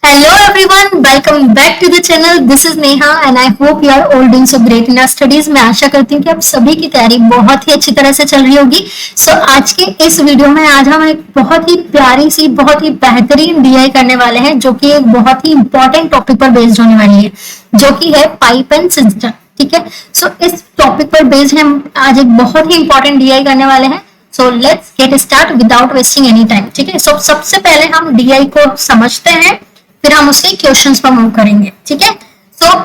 Hello everyone, welcome back to the channel. This is Neha and I hope you are all doing so great in our studies. मैं आशा करती हूँ कि आप सभी की तैयारी बहुत ही अच्छी तरह से चल रही होगी. आज के इस वीडियो में आज हम एक बहुत ही प्यारी सी बहुत ही बेहतरीन डीआई करने वाले हैं जो कि एक बहुत ही इंपॉर्टेंट टॉपिक पर बेस्ड होने वाली है जो कि है पाइप एंड सिस्टम. ठीक है, इस टॉपिक पर बेस्ड हम आज एक बहुत ही इंपॉर्टेंट डीआई करने वाले हैं. Let's get start without wasting any time. ठीक है, सबसे पहले हम डीआई को समझते हैं, फिर हम उसके क्वेश्चंस पर मूव करेंगे. ठीक है,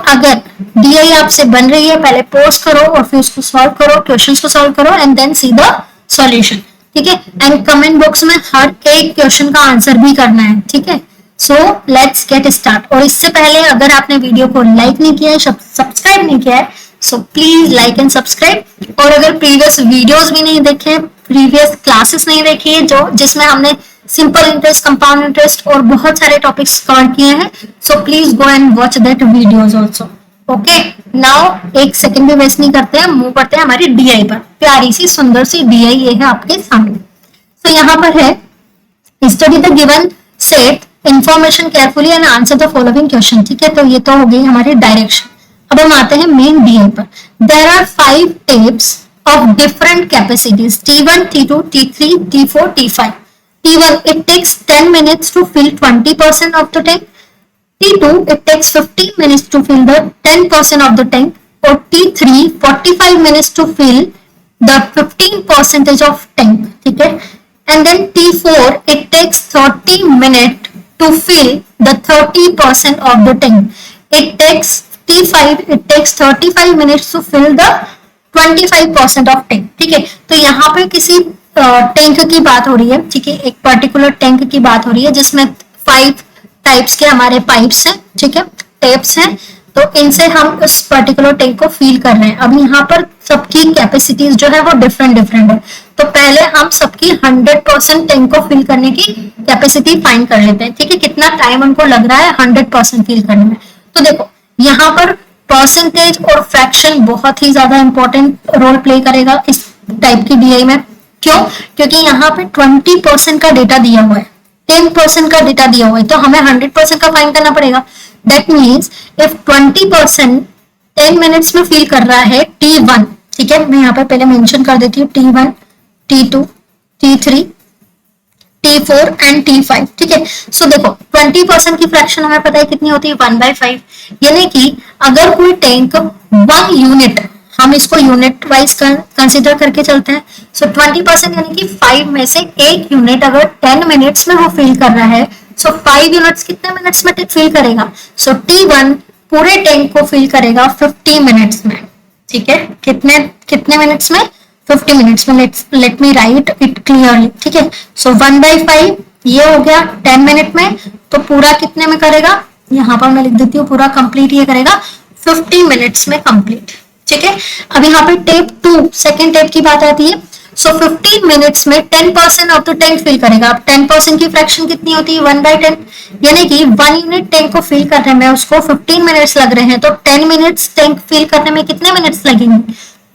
अगर डीआई आपसे बन रही है, पहले पोस्ट करो और फिर उसको सॉल्व करो, क्वेश्चंस को सॉल्व करो and then see the solution. ठीक है, एंड कमेंट बॉक्स में हर एक क्वेश्चन का आंसर भी करना है. ठीक है, लेट्स गेट स्टार्ट. और इससे पहले अगर आपने वीडियो को लाइक नहीं किया है, सब्सक्राइब नहीं किया है, प्लीज लाइक एंड सब्सक्राइब. और अगर प्रीवियस वीडियोस भी नहीं देखे, प्रीवियस क्लासेस नहीं देखी है जो जिसमें हमने सिंपल इंटरेस्ट, कंपाउंड इंटरेस्ट और बहुत सारे टॉपिक्स कवर किए हैं, please go and watch that videos also. Okay, now एक सेकंड भी वेस्ट नहीं करते हैं, मूव करते हैं हमारी डीआई पर. प्यारी सी सुंदर सी डीआई ये है आपके सामने. यहाँ पर है study the given set information carefully and answer the following question. ठीक है, तो ये तो हो गई हमारी डायरेक्शन. अब हम आते हैं मेन डीआई पर. There are 5 taps of different capacities T1, T2, T3, T4, T5. T1 it takes 10 minutes to fill 20% of the tank. T2 it takes 15 minutes to fill the 10% of the tank. Or T3 45 minutes to fill the 15% of tank. ठीक है, and then T4 it takes 30 minutes to fill the 30% of the tank. It takes T5 it takes 35 minutes to fill the 25% of tank. ठीक है, तो यहाँ पे किसी tank की बात हो रही है. ठीक है, एक पर्टिकुलर टैंक की बात हो रही है जिसमें 5 टाइप्स के हमारे पाइप्स हैं. ठीक है, टेप्स हैं, तो इनसे हम उस पर्टिकुलर टैंक को फील कर रहे हैं. अब यहाँ पर सबकी कैपेसिटीज जो है वो डिफरेंट है. तो पहले हम सबकी 100% टैंक को फिल करने की कैपेसिटी फाइंड कर लेते हैं. ठीक है, कितना टाइम उनको लग रहा है 100% फिल करने में. तो देखो यहाँ पर परसेंटेज और फ्रैक्शन बहुत ही ज्यादा इंपॉर्टेंट रोल प्ले करेगा इस टाइप की डीआई में. क्यों? क्योंकि यहाँ पे 20% का डेटा दिया हुआ है, 10% का डेटा दिया हुआ है, तो हमें 100% का फाइंड करना पड़ेगा. दैट मीन्स इफ 20% 10 मिनट्स में फिल कर रहा है T1. ठीक है, मैं यहाँ पे पहले मेंशन कर देती हूँ T1, T2, T3, T4 and T5. ठीक है, देखो 20% की फ्रैक्शन हमें पता है कितनी होती है, 1/5. यानी कि अगर कोई टैंक 1 यूनिट, हम इसको यूनिट वाइज कंसीडर करके चलते हैं, 20% यानी कि 5 में से 1 यूनिट अगर 10 मिनट्स में वो फिल कर रहा है, 5 यूनिट्स कितने मिनट्स में फिल करेगा, T1 पूरे टैंक को फिल करेगा 50 मिनट्स में. ठीक है, कितने मिनट्स में, 50 मिनट्स में. Let me right it clearly. ठीक है, 1/5 ये हो गया 10 मिनट में, तो पूरा कितने में करेगा, यहाँ पर मैं लिख देती हूँ पूरा कंप्लीट ये करेगा 50 मिनट्स में कंप्लीट. ठीक है, अब यहाँ पे टेप 2 सेकेंड टेप की बात आती है. 15 मिनट्स में 10% ऑफ द टैंक फिल करेगा. अब 10% की फ्रैक्शन कितनी होती है, 1/10. यानी कि 1 यूनिट टैंक को फिल करने में उसको 15 मिनट्स लग रहे हैं, तो 10 मिनट्स टैंक फिल करने में कितने मिनट्स लगेंगे,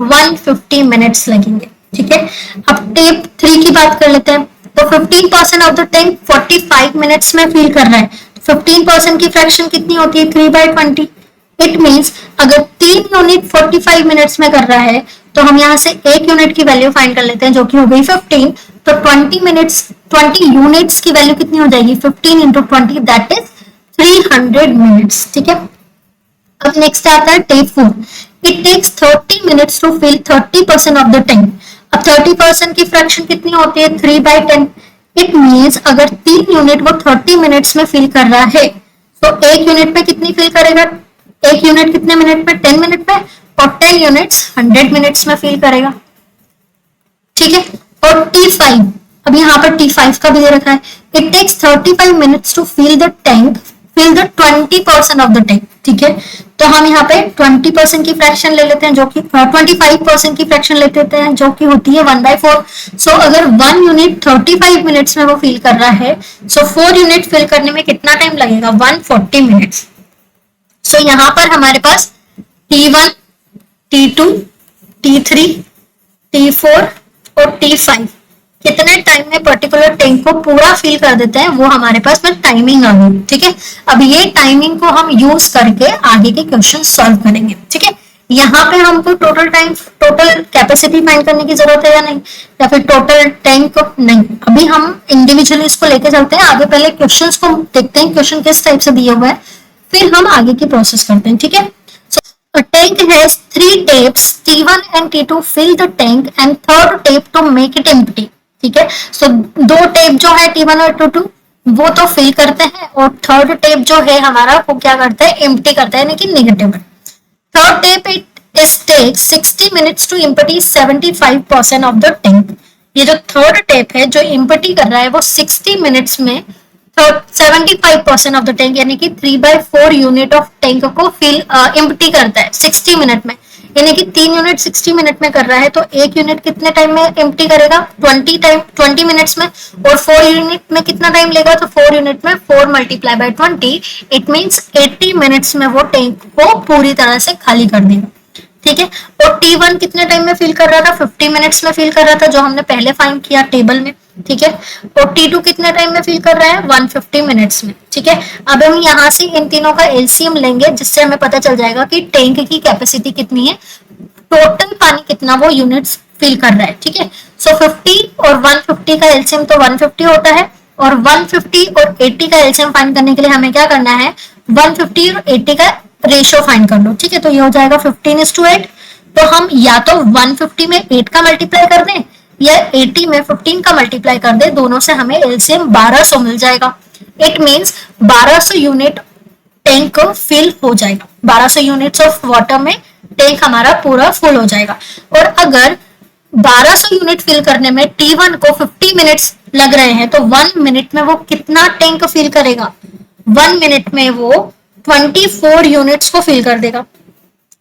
150 मिनट्स लगेंगे. ठीक है, अब टेप 3 की बात कर लेते हैं. तो 15% ऑफ द टैंक 45 मिनट्स में फिल कर रहा है. 15% की फ्रैक्शन कितनी होती है, 3/20. इट मींस अगर 3 यूनिट 45 मिनट्स में कर रहा है, तो हम यहाँ से 1 यूनिट की वैल्यू फाइंड कर लेते हैं जो कि हो गई 15. तो 20 यूनिट्स की वैल्यू कितनी हो जाएगी, 15 इंटू 20 दैट इज 300 मिनट्स. ठीक है, अब नेक्स्ट आता है tap 4. It takes 30 minutes to fill 30% of the tank. अब 30% की फ्रैक्शन कितनी होती है, 3/10. इट मींस अगर 3 यूनिट वो 30 मिनट्स में फिल कर रहा है, तो 1 यूनिट में कितनी फिल करेगा, 1 यूनिट कितने मिनट में, 10 मिनट में, और 10 यूनिट्स 100 मिनट्स में फिल करेगा. ठीक है, और T5, अब यहाँ पर T5 का भी दे रखा है. It takes 35 minutes to fill the tank, fill the 20% of the tank. ठीक है, तो हम यहाँ पे 20% की फ्रैक्शन ले लेते हैं जो कि 25% की फ्रैक्शन ले लेते हैं जो कि होती है 1/4. अगर 1 यूनिट 35 मिनट्स में वो फिल कर रहा है, 4 यूनिट फिल करने में कितना टाइम लगेगा, 140 मिनट्स. यहाँ पर हमारे पास T1, T2, T3, T4 और T5 कितने टाइम में पर्टिकुलर टैंक को पूरा फिल कर देते हैं, वो हमारे पास में टाइमिंग आ गई। ठीक है, अब ये टाइमिंग को हम यूज करके आगे के क्वेश्चन सॉल्व करेंगे। ठीक है, यहाँ पे हमको total time, total capacity find करने की जरूरत है या नहीं, या फिर टोटल टैंक नहीं, अभी हम इंडिविजुअली इसको लेके चलते हैं आगे। पहले क्वेश्चंस को देखते हैं, क्वेश्चन किस टाइप से दिया हुआ है, फिर हम आगे की प्रोसेस करते हैं। ठीक है, a tank has three tapes T1 and T2 fill the tank and third tape to make it empty। ठीक है, सो दो टेप जो है T1 और T2 वो तो फिल करते हैं, और थर्ड टेप जो है हमारा वो क्या करता है, एम्प्टी करता है, यानी कि नेगेटिव है। Third tap it is take 60 minutes to empty 75% of the tank. ये जो थर्ड टेप है जो एम्प्टी कर रहा है वो 60 मिनट्स में 75% ऑफ द टैंक यानी कि 3/4 यूनिट ऑफ टैंक को फिल एम्प्टी करता है 60 मिनट में। यानी कि 3 यूनिट 60 मिनट में कर रहा है, तो एक यूनिट कितने टाइम में एम्प्टी करेगा, 20 मिनट्स में। और 4 यूनिट में कितना टाइम लेगा, तो 4 यूनिट में 4 multiply by 20, it means 80 minutes में वो टैंक को पूरी तरह से खाली कर देगा। ठीक है, और T1 कितने टाइम में फिल कर रहा था, 50 मिनट्स में फिल कर रहा था, जो हमने पहले फाइंड किया टेबल में। ठीक है, और T2 कितने टाइम में फिल कर रहा है, 150 मिनट्स में। ठीक है, अब हम यहाँ से इन तीनों का एलसीएम लेंगे, जिससे हमें पता चल जाएगा कि टैंक की कैपेसिटी कितनी है, टोटल पानी कितना वो यूनिट्स फिल कर रहा है। ठीक है, सो 50 और 150 का एलसीएम तो 150 होता है, और 150 और 80 का एलसीएम फाइंड करने के लिए हमें क्या करना है, 150 और 80 का रेशियो फाइंड कर लो। ठीक है, तो ये हो जाएगा 15:8। तो हम या तो 150 में 8 का मल्टीप्लाई कर दें, या 80 में 15 का मल्टीप्लाई कर दे, दोनों से हमें एलसीएम 1200 मिल जाएगा। It means 1200 unit tank fill हो जाएगा, 1200 यूनिट्स ऑफ वाटर में टैंक हमारा पूरा फुल हो जाएगा। और अगर 1200 यूनिट फिल करने में T1 को 50 मिनट्स लग रहे हैं, तो 1 मिनट में वो कितना टैंक फिल करेगा, 1 मिनट में वो 24 यूनिट्स को फिल कर देगा।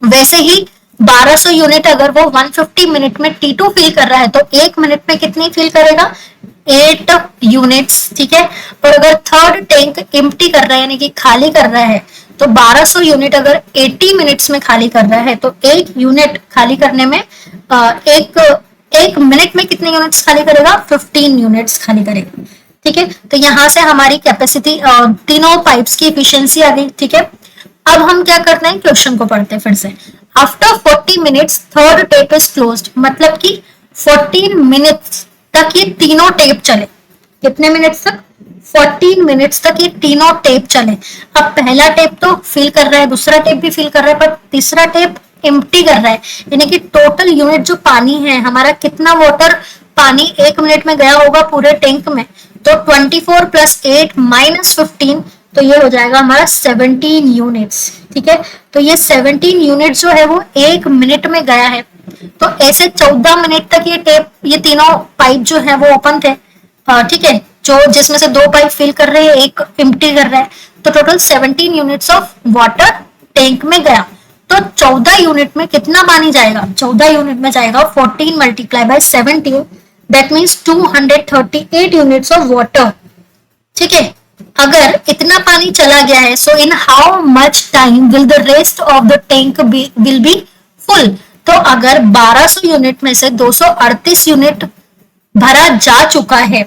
वैसे ही 1200 यूनिट अगर वो 150 मिनट में T2 फिल कर रहा है, तो 1 मिनट में कितनी फिल करेगा, 8 यूनिट्स। ठीक है, और अगर थर्ड टैंक एम्प्टी कर रहा है यानी कि खाली कर रहा है, तो 1200 यूनिट अगर 80 मिनट्स में खाली कर रहा है, तो एक यूनिट खाली करने में एक मिनट में कितने यूनिट्स खाली करेगा, 15 यूनिट्स खाली करेगा। ठीक है, तो यहाँ से हमारी कैपेसिटी तीनों पाइप्स की एफिशिएंसी आ गई। ठीक है, अब हम क्या करते हैं, क्वेश्चन को पढ़ते हैं फिर से। After 40 minutes third tape is closed, मतलब कि 14 मिनट्स तक ये तीनों टेप चले। कितने मिनट्स तक, 14 मिनट्स तक ये तीनों टेप चले। अब पहला टेप तो फिल कर रहा है, दूसरा टेप भी फिल कर रहा है, पर तीसरा टेप एम्प्टी कर रहा है, यानी कि टोटल यूनिट जो पानी है हमारा, कितना वाटर पानी 1 मिनट में गया होगा पूरे टैंक में, तो 24 + 8 - 15, तो ये हो जाएगा हमारा 17 यूनिट्स। ठीक है, तो ये 17 यूनिट जो है वो 1 मिनट में गया है। तो ऐसे 14 मिनट तक ये टेप, ये तीनों पाइप जो है वो ओपन थे। ठीक है, जो जिसमें से 2 पाइप फिल कर रहे हैं, एक एम्प्टी कर रहा है, तो total 17 units of water tank में गया। तो 14 यूनिट में कितना पानी जाएगा, 14 यूनिट में जाएगा 14 × 17, that means 238 units of water. ठीक है, अगर इतना पानी चला गया है, so in how much time will the rest of the tank will be full. तो अगर 1200 यूनिट में से 238 यूनिट भरा जा चुका है,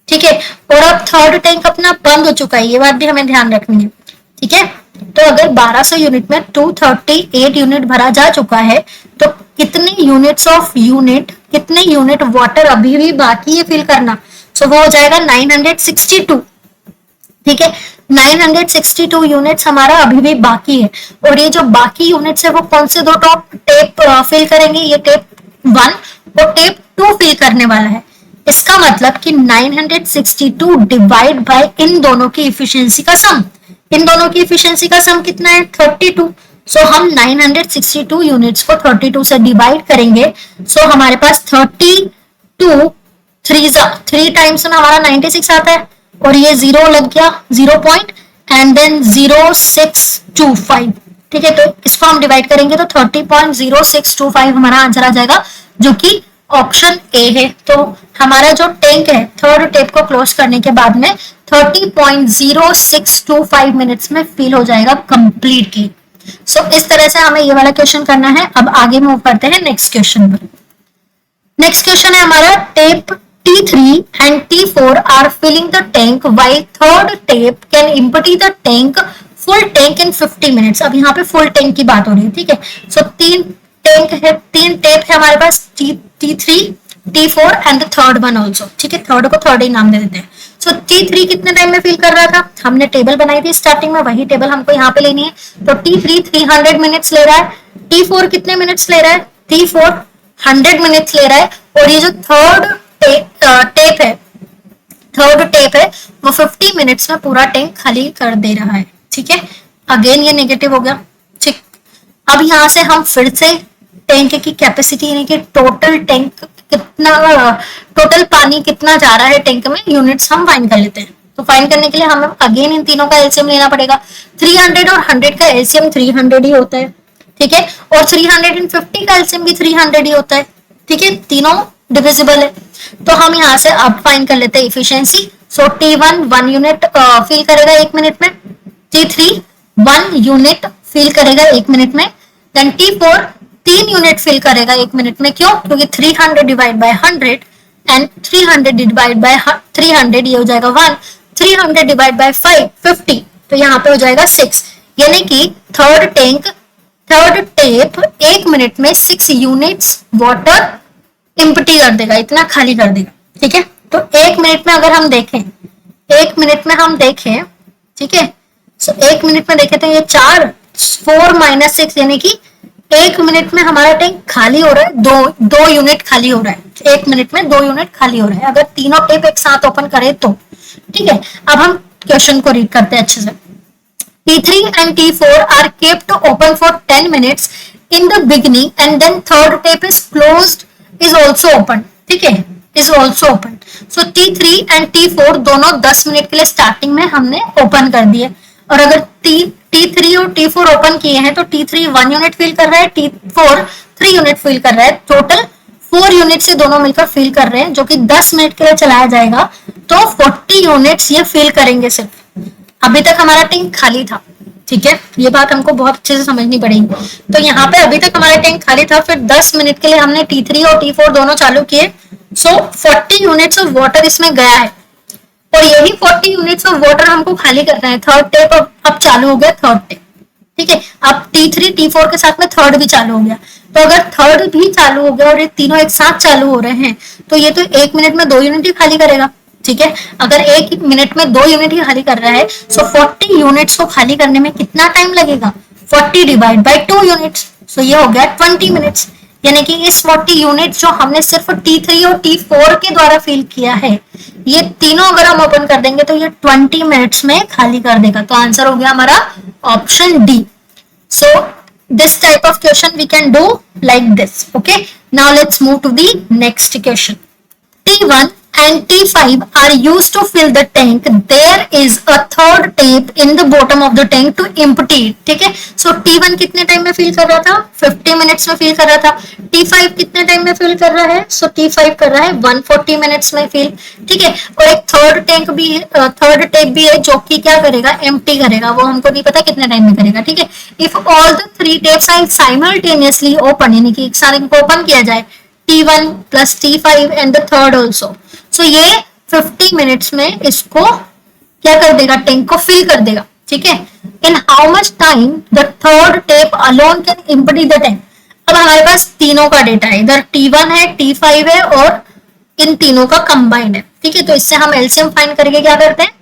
ठीक है, और अब थर्ड टैंक अपना बंद हो चुका है, ये बात भी हमें ध्यान रखनी है। ठीक है, तो अगर 1200 यूनिट में 238 यूनिट भरा जा चुका है, तो कितने यूनिट्स ऑफ यूनिट, कितने यूनिट वाटर अभी भी बाकी है फिल करना, सो वो हो जाएगा 962। ठीक है, 962 यूनिट्स हमारा अभी भी बाकी है, और ये जो बाकी यूनिट्स है वो कौन से दो टेप फिल करेंगे, ये टेप 1 और टेप 2 फिल करने वाला है। इसका मतलब कि 962 डिवाइड बाय इन दोनों की इफिशियंसी का सम, इन दोनों की इफिशियंसी का सम कितना है, 32। सो हम 962 यूनिट्स को 32 से डिवाइड करेंगे, सो हमारे पास 32 3 टाइम्स में हमारा 96 आता है, और ये 0 लग गया 0 पॉइंट, एंड देन 0625। ठीक है, तो इसको हम डिवाइड करेंगे तो 30.0625 हमारा आंसर आ जाएगा, जो कि ऑप्शन ए है। तो हमारा जो टैंक है थर्ड टेप को क्लोज करने के बाद में 30.0625 मिनट्स में फिल हो जाएगा कंप्लीटली। सो इस तरह से हमें ये वाला क्वेश्चन करना है। अब आगे मूव करते हैं नेक्स्ट क्वेश्चन पर। नेक्स्ट क्वेश्चन है हमारा, tape T3 and T4 are filling the tank while third tape can empty the tank full tank in 50 minutes. अब यहाँ पे full tank की बात हो रही है, ठीक है. So तीन टैंक है, तीन टेप है हमारे पास, T3, T4 and the third one also, ठीक है. थर्ड को थर्ड ही नाम दे देते हैं. सो T3 कितने टाइम में फिल कर रहा था, हमने टेबल बनाई थी स्टार्टिंग में, वही टेबल हमको यहाँ पे लेनी है. तो T3 300 मिनट्स ले रहा है. T4 कितने मिनट्स ले रहा है, T4 100 मिनट्स ले रहा है. और ये जो थर्ड टेप है, थर्ड टेप है, वो 50 मिनट्स में पूरा टैंक खाली कर दे रहा है, ठीक है. अगेन ये नेगेटिव हो गया, ठीक. अब यहाँ से हम फिर से टैंक की कैपेसिटी यानी कि टोटल टैंक कितना, टोटल पानी कितना जा रहा है टैंक में, यूनिट्स हम फाइंड कर लेते हैं. तो फाइंड करने के लिए हमें अगेन इन तीनों का एलसीएम लेना पड़ेगा. 300 और 100 का एलसीएम 300 ही होता है, ठीक है. और 350 का एलसीएम भी 300 ही होता है, ठीक है. तीनों डिविजिबल है. तो हम यहाँ से अब फाइंड कर लेते हैं इफिशियंसी. सो T1 1 यूनिट फिल करेगा 1 मिनट में, T3 1 यूनिट फिल करेगा 1 मिनट में, देन T4 3 यूनिट फिल करेगा 1 मिनट में. क्यों, क्योंकि 300 divide by 100 and 300 divide by 300 ये हो जाएगा 1, 300 डिवाइड बाय 5 50, तो यहाँ पे हो जाएगा 6. यानी कि थर्ड टेप 1 मिनट में 6 यूनिट्स वाटर एम्प्टी कर देगा, इतना खाली कर देगा, ठीक है. तो 1 मिनट में अगर हम देखें, 1 मिनट में हम देखें, ठीक है. सो 1 मिनट में देखें तो ये 4 माइनस 6 यानी कि 1 मिनट में हमारा टैंक खाली हो रहा है, दो यूनिट खाली हो रहा है. 1 मिनट में 2 यूनिट खाली हो रहा है अगर तीनों टेप एक साथ ओपन करें तो, ठीक है. अब हम क्वेश्चन को रीड करते हैं अच्छे से. T3 and T4 are kept open for 10 minutes in the beginning and then third tape is closed is also open, ठीक है, is also open. So T3 and T4 दोनों 10 मिनट के लिए स्टार्टिंग में हमने ओपन कर दिए. और अगर T3 और T4 ओपन किए हैं तो T3 1 यूनिट फिल कर रहा है, T4 3 यूनिट फिल कर रहा है. टोटल 4 यूनिट से दोनों मिलकर फिल कर रहे हैं, जो कि 10 मिनट के लिए चलाया जाएगा. तो 40 यूनिट्स ये फिल करेंगे सिर्फ. अभी तक हमारा टैंक खाली था, ठीक है. ये बात हमको बहुत अच्छे से समझनी पड़ेगी. तो यहाँ पे अभी तक हमारा टैंक खाली था, फिर 10 मिनट के लिए हमने T3 और T4 दोनों चालू किए. सो 40 यूनिट्स ऑफ वाटर इसमें गया है और यही 40 यूनिट्स ऑफ वाटर हमको खाली करना है. थर्ड टेप अब चालू हो गया, थर्ड टेप, ठीक है. अब T3 T4 के साथ में थर्ड भी चालू हो गया. तो अगर थर्ड भी चालू हो गया और ये तीनों एक साथ चालू हो रहे हैं तो ये तो 1 मिनट में 2 यूनिट ही खाली करेगा, ठीक है. अगर 1 मिनट में 2 यूनिट ही खाली कर रहा है, सो 40 यूनिट्स को खाली करने में कितना टाइम लगेगा, 40 डिवाइड बाय 2 यूनिट्स, सो ये हो गया 20 मिनट्स. यानी कि इस 40 यूनिट जो हमने सिर्फ T3 और T4 के द्वारा फिल किया है, ये तीनों अगर हम ओपन कर देंगे तो ये 20 मिनट्स में खाली कर देगा. तो आंसर हो गया हमारा option D. So this type of question we can do like this. Okay, now let's move to the next question. T1 and T5 are used to fill the tank. There is a third tape in the bottom of the tank to empty it. ठीक है. So T1 कितने time में fill कर रहा था, 50 minutes में fill कर रहा था. T5 कितने टाइम में फिल कर रहा है, सो T5 कर रहा है 140 मिनट्स में फिल, ठीक है. और एक थर्ड टेप भी है जो कि क्या करेगा, एम्प्टी करेगा. वो हमको नहीं पता कितने टाइम में करेगा, ठीक है. If all the 3 taps are simultaneously open, यानी कि एक साथ इनको ओपन किया जाए, T1 plus T5 and the third also. So ये 50 मिनट्स में इसको क्या कर देगा, टैंक को फिल कर देगा, ठीक है. इन how much time the third tape alone can empty the tank. अब हमारे पास तीनों का डेटा है, इधर T1 है, T5 है और इन तीनों का कंबाइंड है, ठीक है. तो इससे हम एलसीएम फाइंड करके क्या करते हैं,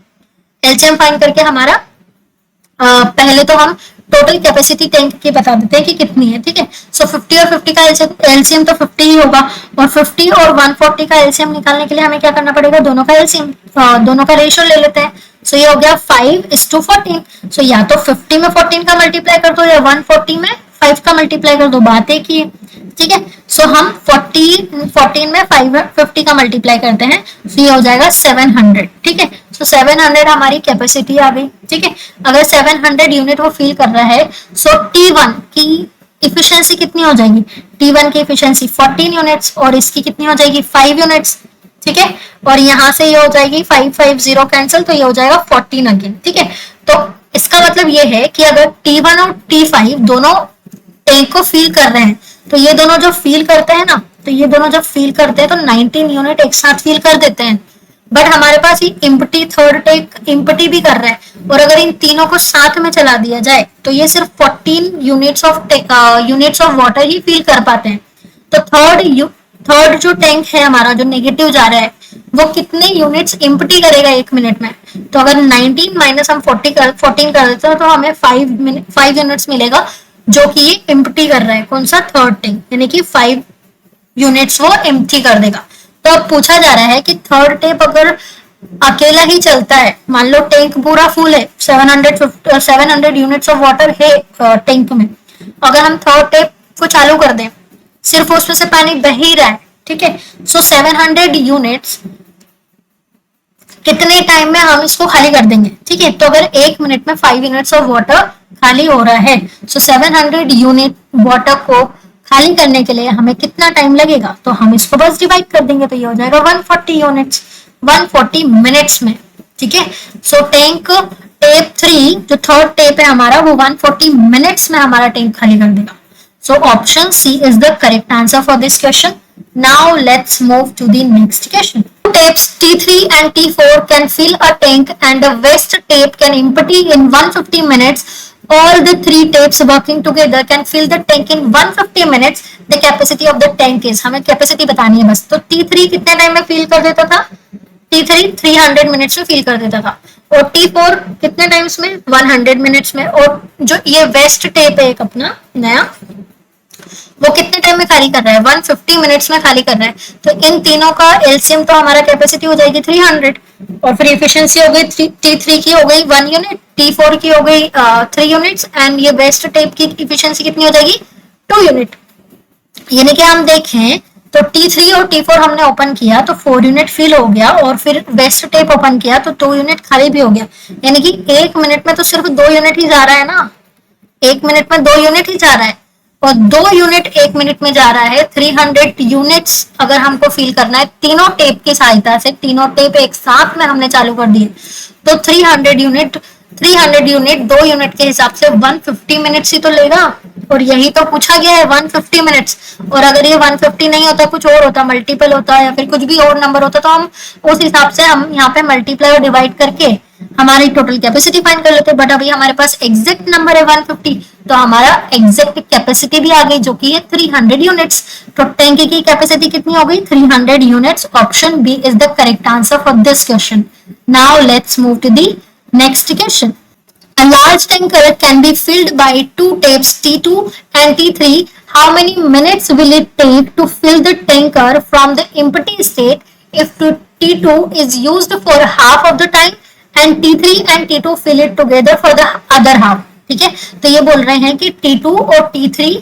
एलसीएम फाइंड करके हमारा पहले तो हम टोटल कैपेसिटी टैंक की बता देते हैं कि कितनी है, ठीक है. सो 50 और 50 का एलसीएम तो 50 ही होगा और 50 और 140 का एलसीएम निकालने के लिए हमें क्या करना पड़ेगा, दोनों का एलसीएम, दोनों का रेशियो ले लेते हैं. सो ये हो गया 5:14. सो या तो 50 में 14 का मल्टीप्लाई कर दो या 140 में 5 का मल्टीप्लाई कर दो, बात एक ही है, ठीक है. सो हम 14 में 50 का मल्टीप्लाई करते हैं, सो ये हो जाएगा 700, ठीक है. सो 700 हमारी कैपेसिटी आ गई, ठीक है. अगर 700 यूनिट वो फिल कर रहा है, सो T1 की इफिशियंसी कितनी हो जाएगी, T1 की इफिशियंसी 14 यूनिट्स और इसकी कितनी हो जाएगी 5 यूनिट्स, ठीक है. और यहाँ से ये हो जाएगी 550 कैंसिल, तो ये हो जाएगा 14 अगेन, ठीक है. तो इसका मतलब ये है कि अगर T1 और T5 दोनों टैंक को फील कर रहे हैं तो ये दोनों जो फील करते हैं ना, तो ये दोनों जब फिल करते हैं तो 19 यूनिट एक साथ फिल कर देते हैं, बट हमारे पास ये इम्पटी थर्ड टैंक इम्पटी भी कर रहा है, और अगर इन तीनों को साथ में चला दिया जाए तो ये सिर्फ 14 यूनिट्स ऑफ वाटर ही फिल कर पाते हैं। तो थर्ड जो टैंक है हमारा जो नेगेटिव जा रहा है वो कितने यूनिट्स इम्पटी करेगा 1 मिनट में? तो अगर 19 माइनस हम 14 कर देते हैं तो हमें 5 यूनिट्स मिलेगा जो कि ये इम्पटी कर रहा है। कौन सा? थर्ड टैंक, यानी कि 5 यूनिट्स वो एम्प्टी कर देगा। तो अब पूछा जा रहा है कि थर्ड टैप अगर अकेला ही चलता है, मान लो टैंक पूरा फुल है, 700 यूनिट्स ऑफ वाटर है टैंक में, अगर हम थर्ड टैप को चालू कर दें, सिर्फ उसमें से पानी बह ही रहा है, ठीक है, सो 700 यूनिट्स कितने टाइम में हम इसको खाली कर देंगे? ठीक है, तो अगर 1 मिनट में 5 यूनिट्स ऑफ वाटर खाली हो रहा है, सो 700 यूनिट वाटर को खाली करने के लिए हमें कितना टाइम लगेगा? तो हम इसको बस डिवाइड कर देंगे, तो ये हो जाएगा 140 यूनिट्स 140 मिनट्स में। ठीक है, सो टैंक टेप 3 जो थर्ड टेप है हमारा वो 140 मिनट्स में हमारा टैंक खाली कर देगा। So option C is the correct answer for this question. Now let's move to the next question. Two tapes T3 and T4 can fill a tank and the waste tape can empty in 150 minutes. All the 3 tapes working together can fill the tank in 150 minutes. The capacity of the tank is, हमें capacity बतानी है बस। तो T3 कितने time में fill कर देता था? T3 300 मिनट्स में fill कर देता था, और T4 कितने टाइम्स में? 100 मिनट्स में। और जो ये वेस्ट टेप है एक अपना नया, वो कितने टाइम में खाली कर रहा है? 150 मिनट्स में खाली कर रहा है। तो इन तीनों का एलसीएम तो हमारा कैपेसिटी हो जाएगी 300, और फिर इफिशिएंसी हो गई T3 की हो गई 1 यूनिट, T4 की हो गई 3 यूनिट्स, एंड ये वेस्ट टेप की इफिशिएंसी कितनी हो जाएगी? 2 यूनिट। यानी कि हम देखें तो T3 और T4 हमने ओपन किया तो 4 यूनिट फिल हो गया, और फिर वेस्ट टेप ओपन किया तो 2 यूनिट खाली भी हो गया। यानी कि 1 मिनट में तो सिर्फ 2 यूनिट ही जा रहा है ना, 1 मिनट में 2 यूनिट ही जा रहा है, और 2 यूनिट 1 मिनट में जा रहा है। 300 यूनिट्स अगर हमको फिल करना है तीनों टेप की सहायता से, तीनों टेप एक साथ में हमने चालू कर दिए, तो 300 यूनिट 2 यूनिट के हिसाब से 150 मिनट्स ही तो लेगा, और यही तो पूछा गया है 150 मिनट्स। और अगर ये 150 नहीं होता, कुछ और होता, मल्टीपल होता या फिर कुछ भी और नंबर होता, तो हम उस हिसाब से हम यहाँ पे मल्टीप्लाई और डिवाइड करके हमारी टोटल कैपेसिटी फाइंड कर लेते। बट अभी हमारे पास एग्जैक्ट नंबर है 150, तो हमारा एग्जैक्ट कैपेसिटी भी आ गई जो कि है 300 यूनिट्स। तो टैंक की कैपेसिटी कितनी हो गई? 300 units. Option B is the correct answer for this question. Now let's move to the next question. A large tanker can be filled by 2 taps T2 and T3. How many minutes will it take to fill the tanker from the empty state if T2 is used for half of the time and T3 and T2 fill it together for the other half? ठीक है, तो ये बोल रहे हैं कि T2 और T3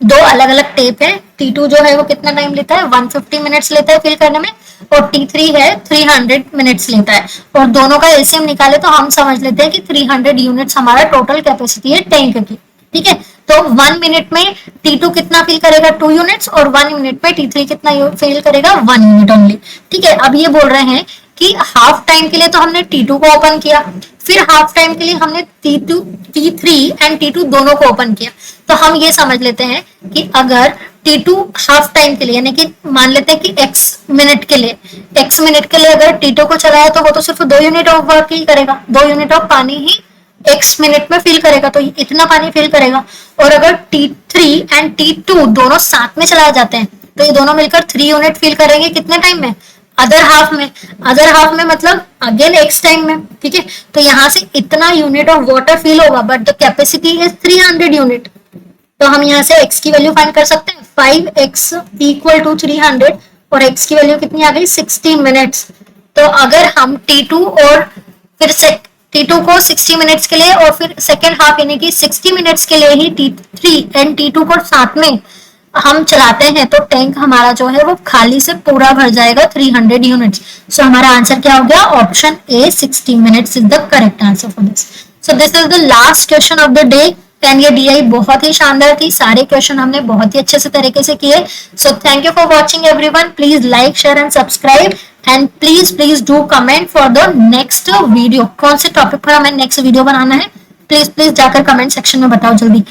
दो अलग अलग टेप है। T2 जो है वो कितना टाइम लेता है? 150 मिनट्स लेता है फिल करने में, और T3 है 300 मिनट्स लेता है, और दोनों का एलसीएम निकाले तो हम समझ लेते हैं कि 300 यूनिट्स हमारा टोटल कैपेसिटी है टैंक की। ठीक है, तो 1 मिनट में T2 कितना फिल करेगा? 2 यूनिट्स, और 1 मिनट में T3 कितना फिल करेगा? 1 यूनिट ओनली। ठीक है, अब ये बोल रहे हैं कि हाफ टाइम के लिए तो हमने T2 को ओपन किया, फिर हाफ टाइम के लिए हमने T3 एंड T2 दोनों को ओपन किया, तो हम ये समझ लेते हैं कि अगर T2 हाफ टाइम के लिए, यानी कि मान लेते हैं कि x मिनट के लिए अगर T2 को चलाया तो वो तो सिर्फ 2 यूनिट ऑफ वर्क ही करेगा, 2 यूनिट ऑफ पानी ही x मिनट में फिल करेगा, तो इतना पानी फिल करेगा। और अगर T3 एंड T2 दोनों साथ में चलाए जाते हैं तो ये दोनों मिलकर 3 यूनिट फिल करेंगे कितने टाइम में? अदर हाफ में मतलब अगेन x टाइम में। ठीक है, तो यहाँ से इतना यूनिट ऑफ वाटर फिल होगा, but the capacity is 300 unit. तो हम यहाँ से x की वैल्यू फाइंड कर सकते हैं, 5x इक्वल टू 300, और x की वैल्यू कितनी आ गई? 60 मिनट्स। तो अगर हम T2 और फिर से T2 को 60 मिनट्स के लिए और फिर सेकेंड हाफ यानी कि 60 मिनट्स के लिए ही T3 एंड T2 को साथ में हम चलाते हैं, तो टैंक हमारा जो है वो खाली से पूरा भर जाएगा 300 यूनिट्स। सो हमारा आंसर क्या हो गया? Option A 60 minutes is the correct answer for this. So this is the last question of the day, and ये DI बहुत ही शानदार थी, सारे क्वेश्चन हमने बहुत ही अच्छे से तरीके से किए। So thank you for watching everyone, please like share and subscribe, and please do comment for the next video. कौन से टॉपिक पर हमें नेक्स्ट वीडियो बनाना है, प्लीज जाकर कमेंट सेक्शन में बताओ जल्दी।